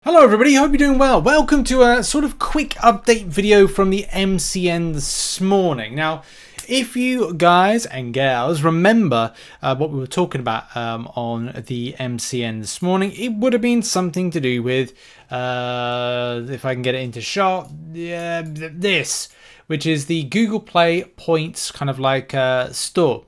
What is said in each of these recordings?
Hello everybody, hope you're doing well. Welcome to a sort of quick update video from the MCN this morning. Now, if you guys and gals remember what we were talking about on the MCN this morning, it would have been something to do with, if I can get it into shot, this, which is the Google Play points kind of like store.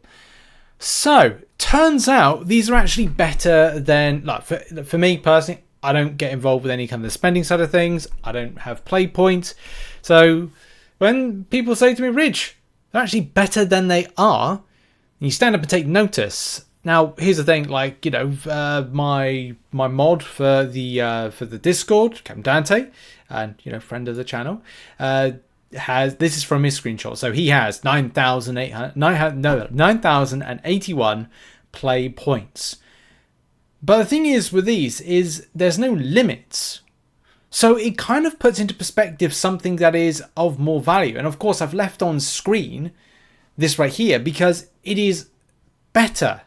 So, turns out these are actually better than, like for me personally, I don't get involved with any kind of the spending side of things. I don't have play points. So when people say to me, Rich, they're actually better than they are, you stand up and take notice. Now, here's the thing, like, you know, my mod for the Discord, Captain Dante, and, you know, friend of the channel, this is from his screenshot. So he has 9,081 play points. But the thing is with these is there's no limits. So it kind of puts into perspective something that is of more value. And of course, I've left on screen this right here because it is better,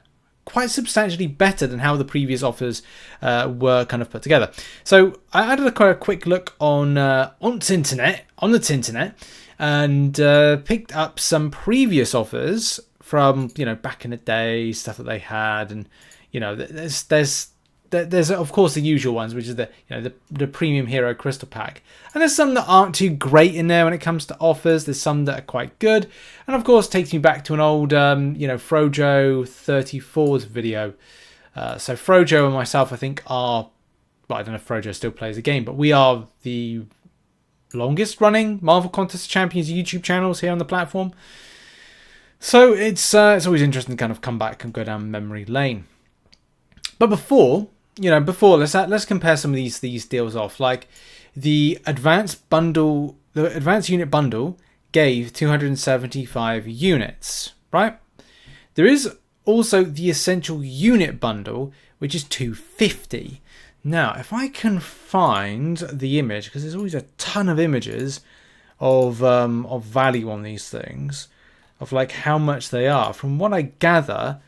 quite substantially better than how the previous offers were kind of put together. So I had a quick look on the internet, and picked up some previous offers from, you know, back in the day, stuff that they had. And you know, there's of course the usual ones, which is the premium hero crystal pack, and there's some that aren't too great in there when it comes to offers. There's some that are quite good, and of course takes me back to an old Frojo34's video. So Frojo and myself, I think, are, well, I don't know if Frojo still plays the game, but we are the longest running Marvel Contest of Champions YouTube channels here on the platform. So it's always interesting to kind of come back and go down memory lane. But before let's compare some of these deals off. Like the advanced unit bundle gave 275 units, right? There is also the essential unit bundle, which is 250. Now, if I can find the image, because there's always a ton of images of value on these things, of like how much they are. From what I gather,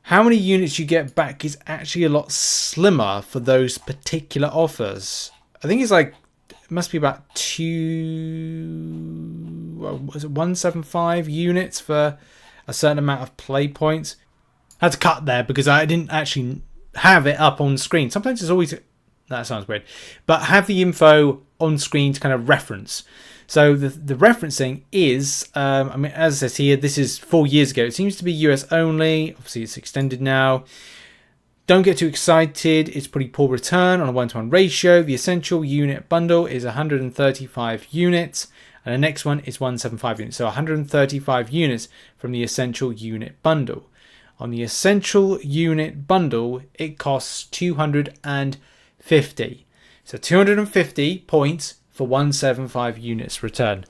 how many units you get back is actually a lot slimmer for those particular offers. I think it's like, it must be about 175 units for a certain amount of play points. I had to cut there because I didn't actually have it up on screen. Sometimes it's always, that sounds weird, but have the info on screen to kind of reference. So the referencing is, I mean, as it says here, this is 4 years ago. It seems to be US only. Obviously, it's extended now. Don't get too excited. It's pretty poor return on a 1-to-1 ratio. The essential unit bundle is 135 units. And the next one is 175 units. So 135 units from the essential unit bundle. On the essential unit bundle, it costs 250. So 250 points for 175 units return.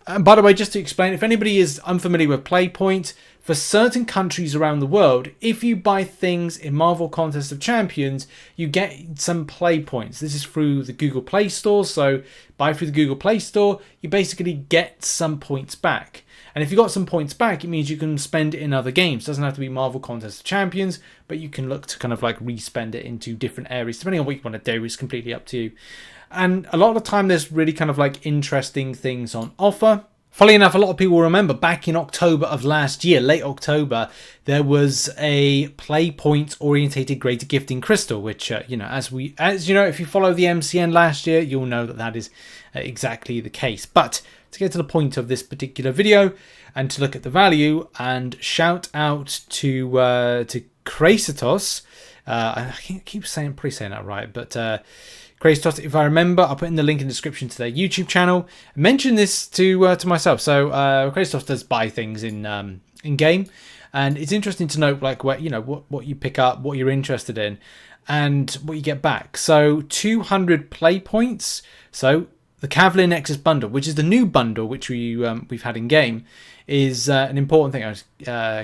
And by the way, just to explain, if anybody is unfamiliar with play points, for certain countries around the world, if you buy things in Marvel Contest of Champions, you get some play points. This is through the Google Play Store. So buy through the Google Play Store, you basically get some points back. And if you got some points back, it means you can spend it in other games. It doesn't have to be Marvel Contest of Champions, but you can look to kind of like re-spend it into different areas. Depending on what you want to do, it's completely up to you. And a lot of the time, there's really kind of like interesting things on offer. Funnily enough, a lot of people will remember back in October of last year, late October, there was a play point orientated greater gifting crystal, which, as you know, if you follow the MCN last year, you'll know that is exactly the case. But to get to the point of this particular video and to look at the value, and shout out to Kratos. I keep saying that right, but Kratos, if I remember, I'll put in the link in the description to their YouTube channel. I mentioned this to myself. So Kratos does buy things in game, and it's interesting to note like what you pick up, what you're interested in, and what you get back. So 200 play points. So the Cavalier Nexus bundle, which is the new bundle which we've had in game, is an important thing.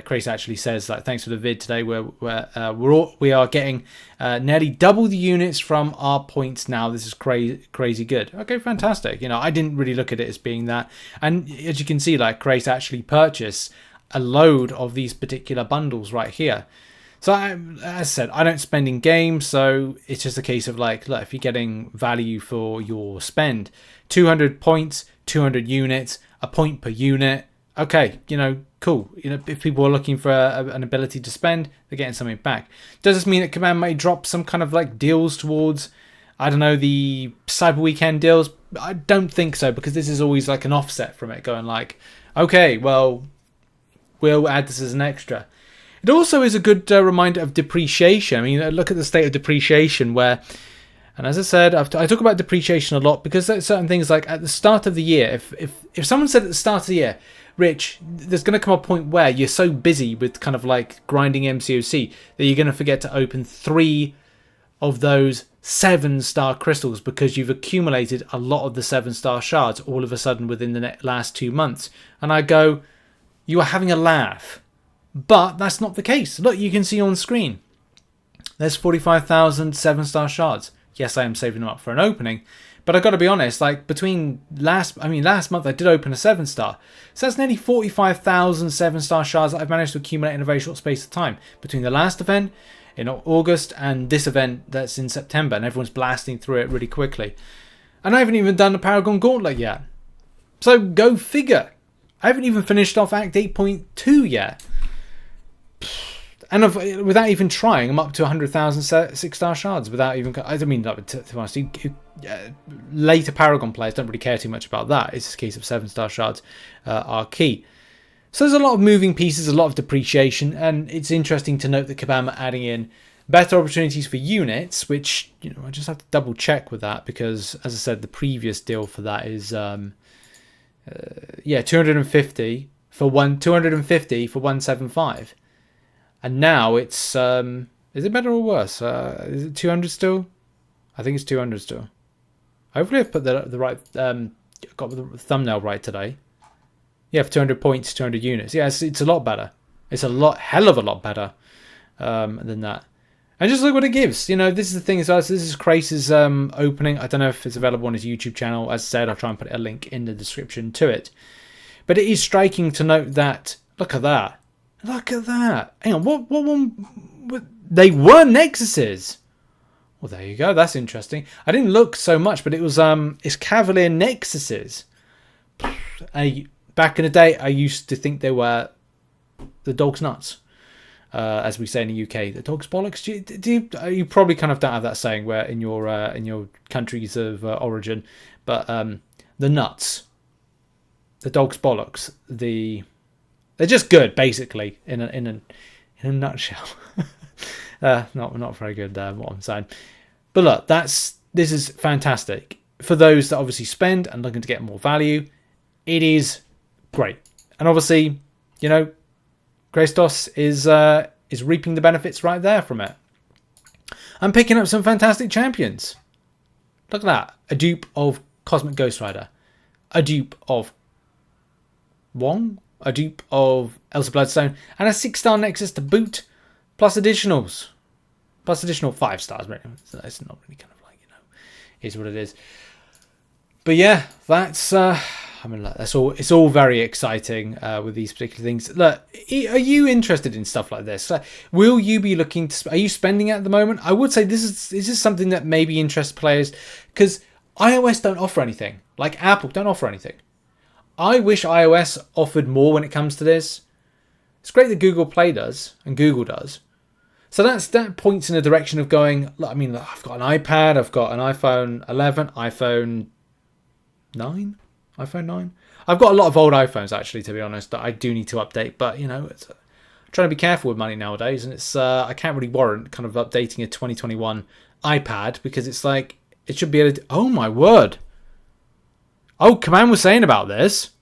Chris actually says, like, thanks for the vid today. We are getting nearly double the units from our points now. This is crazy good. Okay, fantastic. I didn't really look at it as being that. And as you can see, like, Chris actually purchased a load of these particular bundles right here. So as I said, I don't spend in games, so it's just a case of like, look, if you're getting value for your spend, 200 points, 200 units, a point per unit. Okay, cool. If people are looking for an ability to spend, they're getting something back. Does this mean that Command may drop some kind of like deals towards, I don't know, the Cyber Weekend deals? I don't think so, because this is always like an offset from it, going like, okay, well, we'll add this as an extra. It also is a good reminder of depreciation. I mean, look at the state of depreciation where, and as I said, I talk about depreciation a lot because there's certain things like at the start of the year, if someone said at the start of the year, Rich, there's going to come a point where you're so busy with kind of like grinding MCOC that you're going to forget to open 3 of those 7-star crystals because you've accumulated a lot of the 7-star shards all of a sudden within the last 2 months. And I go, you are having a laugh. But that's not the case. Look, you can see on screen. There's 45,000 7-star shards. Yes, I am saving them up for an opening. But I've got to be honest, like between last month I did open a 7-star. So that's nearly 45,000 7-star shards that I've managed to accumulate in a very short space of time. Between the last event in August and this event that's in September. And everyone's blasting through it really quickly. And I haven't even done the Paragon Gauntlet yet. So go figure. I haven't even finished off Act 8.2 yet. And without even trying, I'm up to 100,000 6-star shards without even... I mean, to be honest, later Paragon players don't really care too much about that. It's just a case of 7-star shards are key. So there's a lot of moving pieces, a lot of depreciation, and it's interesting to note that Kabam are adding in better opportunities for units, which, I just have to double check with that because, as I said, the previous deal for that is, 250 for 175. And now it's, is it better or worse? Is it 200 still? I think it's 200 still. Hopefully I've put the right, got the thumbnail right today. Yeah, for 200 points, 200 units. Yeah, it's a lot better. It's hell of a lot better than that. And just look what it gives. This is the thing as well. So this is Crace's opening. I don't know if it's available on his YouTube channel. As I said, I'll try and put a link in the description to it. But it is striking to note that, look at that. Look at that. Hang on, what one? They were Nexuses. Well, there you go. That's interesting. I didn't look so much, but it was it's Cavalier Nexuses. Back in the day, I used to think they were the dog's nuts, as we say in the UK. The dog's bollocks. You probably kind of don't have that saying where in your countries of origin, but the nuts, the dog's bollocks, they're just good, basically, in a nutshell. Not very good, what I'm saying. But look, this is fantastic. For those that obviously spend and looking to get more value, it is great. And obviously, Graystos is reaping the benefits right there from it. I'm picking up some fantastic champions. Look at that. A dupe of Cosmic Ghost Rider. A dupe of Wong. A dupe of Elsa Bloodstone, and a 6-star Nexus to boot, plus additionals. Plus additional 5 stars. So it's not really kind of like, is what it is. But yeah, that's, that's all. It's all very exciting with these particular things. Look, are you interested in stuff like this? Will you be looking to, are you spending at the moment? I would say this is something that maybe interests players because iOS don't offer anything. Like Apple don't offer anything. I wish iOS offered more when it comes to this. It's great that Google Play does, and Google does. So that points in the direction of going, look, I've got an iPad, I've got an iPhone 11, iPhone 9? I've got a lot of old iPhones, actually, to be honest, that I do need to update. But, it's trying to be careful with money nowadays, and it's I can't really warrant kind of updating a 2021 iPad, because it's like, it should be able to... Oh, my word. Oh, Command was saying about this.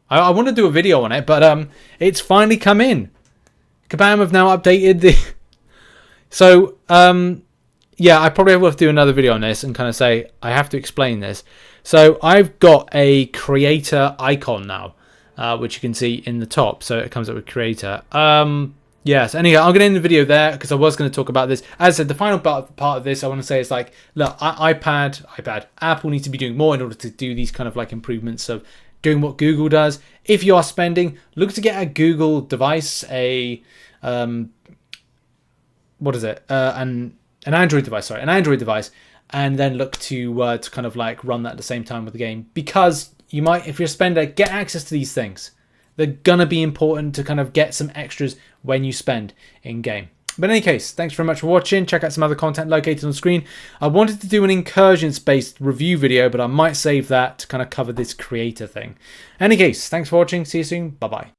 I want to do a video on it, but it's finally come in. Kabam have now updated the... So, yeah, I probably will have to do another video on this and kind of say, I have to explain this. So, I've got a creator icon now, which you can see in the top. So, it comes up with creator. Yes, anyway, I'm going to end the video there because I was going to talk about this. As I said, the final part of this I want to say is like, look, iPad, Apple needs to be doing more in order to do these kind of like improvements of doing what Google does. If you are spending, look to get a Google device, a what is it? An Android device, sorry, an Android device, and then look to kind of like run that at the same time with the game, because you might, if you're a spender, get access to these things. They're gonna be important to kind of get some extras when you spend in game. But in any case, thanks very much for watching. Check out some other content located on the screen. I wanted to do an incursions-based review video, but I might save that to kind of cover this creator thing. In any case, thanks for watching. See you soon. Bye-bye.